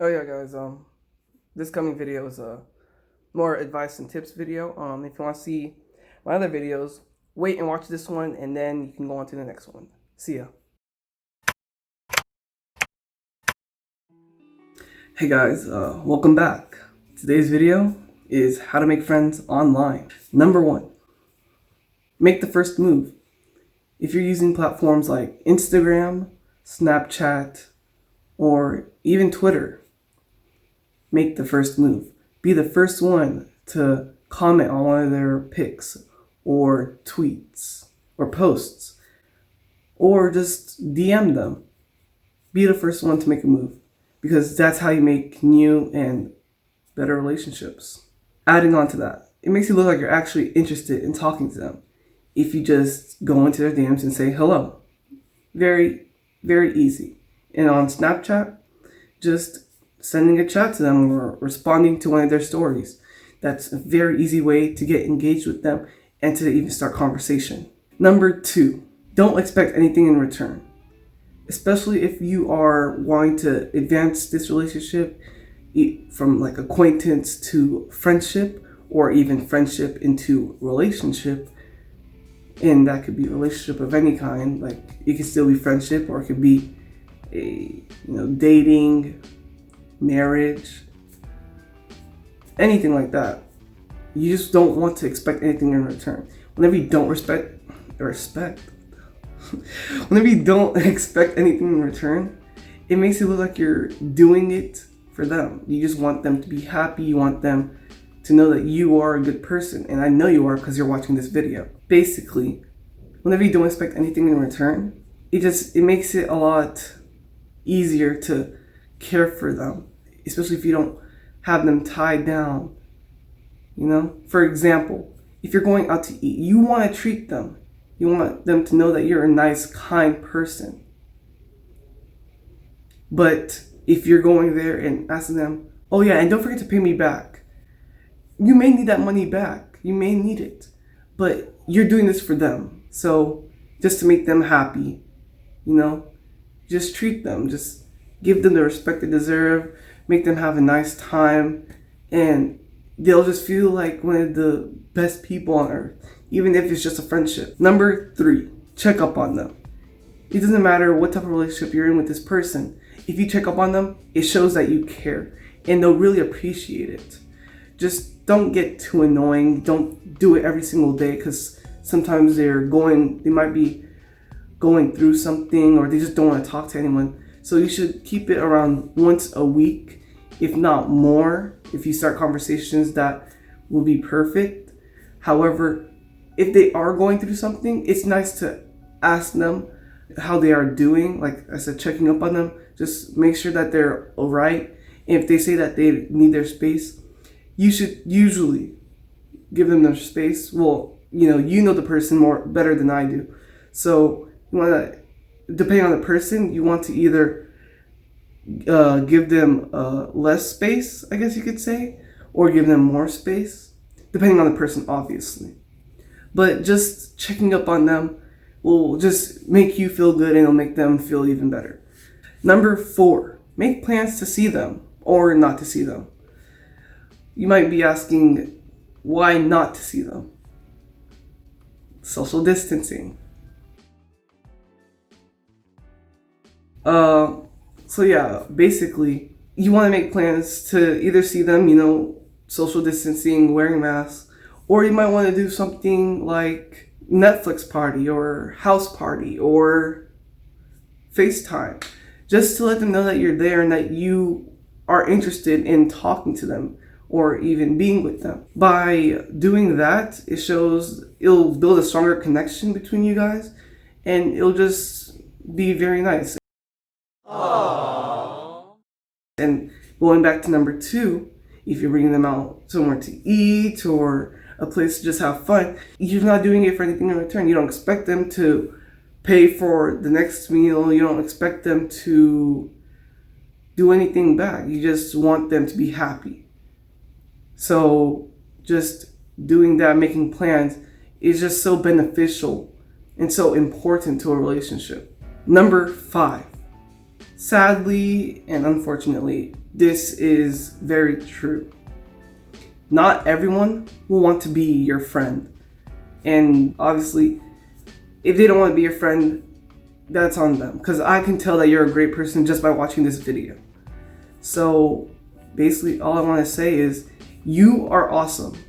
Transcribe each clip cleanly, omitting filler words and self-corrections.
Oh yeah, guys. This coming video is a more advice and tips video. If you want to see my other videos, wait and watch this one, and then you can go on to the next one. See ya. Hey guys, welcome back. Today's video is how to make friends online. Number one, make the first move. If you're using platforms like Instagram, Snapchat, or even Twitter, make the first move. Be the first one to comment on one of their pics or tweets or posts, or just DM them. Be the first one to make a move, because that's how you make new and better relationships. Adding on to that, it makes you look like you're actually interested in talking to them if you just go into their DMs and say hello. Very, very easy. And on Snapchat, just sending a chat to them or responding to one of their stories. That's a very easy way to get engaged with them and to even start conversation. Number two, don't expect anything in return. Especially if you are wanting to advance this relationship from like acquaintance to friendship, or even friendship into relationship. And that could be a relationship of any kind. Like it could still be friendship, or it could be dating, marriage, anything like that. You just don't want to expect anything in return. Whenever you don't whenever you don't expect anything in return, it makes it look like you're doing it for them. You just want them to be happy. You want them to know that you are a good person. And I know you are, because you're watching this video. Basically, whenever you don't expect anything in return, it makes it a lot easier to care for them, especially if you don't have them tied down. For example, if you're going out to eat, you want to treat them. You want them to know that you're a nice, kind person. But if you're going there and asking them, oh yeah, and don't forget to pay me back, you may need that money back. You may need it, but you're doing this for them. So just to make them happy, just treat them. Just give them the respect they deserve. Make them have a nice time, and they'll just feel like one of the best people on earth, even if it's just a friendship. Number three, check up on them. It doesn't matter what type of relationship you're in with this person. If you check up on them, it shows that you care, and they'll really appreciate it. Just don't get too annoying. Don't do it every single day, because sometimes they might be going through something, or they just don't want to talk to anyone. So you should keep it around once a week, if not more. If you start conversations, that will be perfect. However, if they are going through something, it's nice to ask them how they are doing. Like I said, checking up on them. Just make sure that they're all right. And if they say that they need their space, you should usually give them their space. Well, you know the person better than I do. So you want to, depending on the person, you want to either give them less space, I guess you could say, or give them more space, depending on the person, obviously. But just checking up on them will just make you feel good, and it'll make them feel even better. Number four, make plans to see them or not to see them. You might be asking, why not to see them? Social distancing. So yeah, basically, you want to make plans to either see them, social distancing, wearing masks, or you might want to do something like Netflix party or house party or FaceTime, just to let them know that you're there and that you are interested in talking to them or even being with them. By doing that, it'll build a stronger connection between you guys, and it'll just be very nice. Aww. And going back to number two, if you're bringing them out somewhere to eat or a place to just have fun, you're not doing it for anything in return. You don't expect them to pay for the next meal. You don't expect them to do anything back. You just want them to be happy. So just doing that, making plans, is just so beneficial and so important to a relationship. Number five, Sadly and unfortunately, this is very true. Not everyone will want to be your friend. And obviously, if they don't want to be your friend, that's on them. Because I can tell that you're a great person just by watching this video. So basically, all I want to say is you are awesome.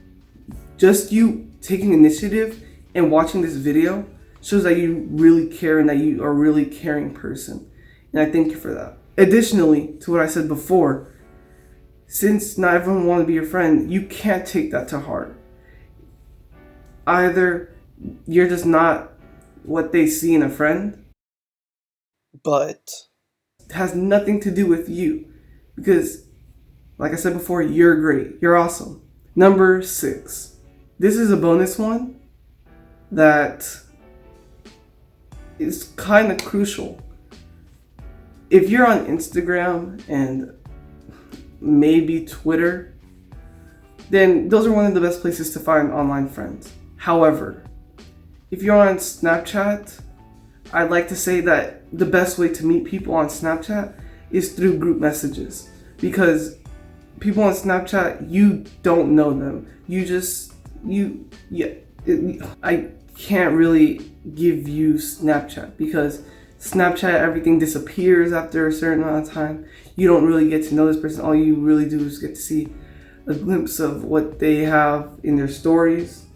Just you taking initiative and watching this video shows that you really care and that you are a really caring person. And I thank you for that. Additionally, to what I said before, since not everyone wants to be your friend, you can't take that to heart. Either you're just not what they see in a friend, but it has nothing to do with you. Because, like I said before, you're great. You're awesome. Number 6. This is a bonus one that is kind of crucial. If you're on Instagram and maybe Twitter, then those are one of the best places to find online friends. However, if you're on Snapchat, I'd like to say that the best way to meet people on Snapchat is through group messages, because people on Snapchat, you don't know them. I can't really give you Snapchat because Snapchat, everything disappears after a certain amount of time. You don't really get to know this person. All you really do is get to see a glimpse of what they have in their stories.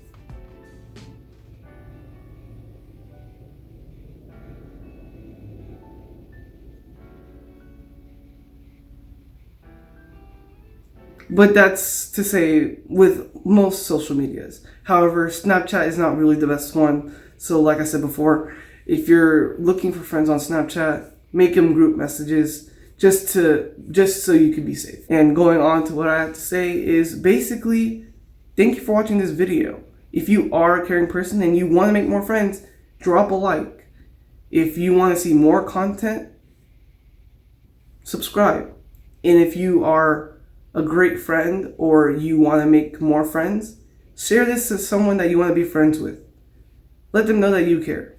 But that's to say with most social medias. However, Snapchat is not really the best one. So like I said before, if you're looking for friends on Snapchat, make them group messages just so you can be safe. And going on to what I have to say is basically, thank you for watching this video. If you are a caring person and you want to make more friends, drop a like. If you want to see more content, subscribe. And if you are a great friend or you want to make more friends, share this to someone that you want to be friends with. Let them know that you care.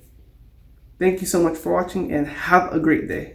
Thank you so much for watching and have a great day.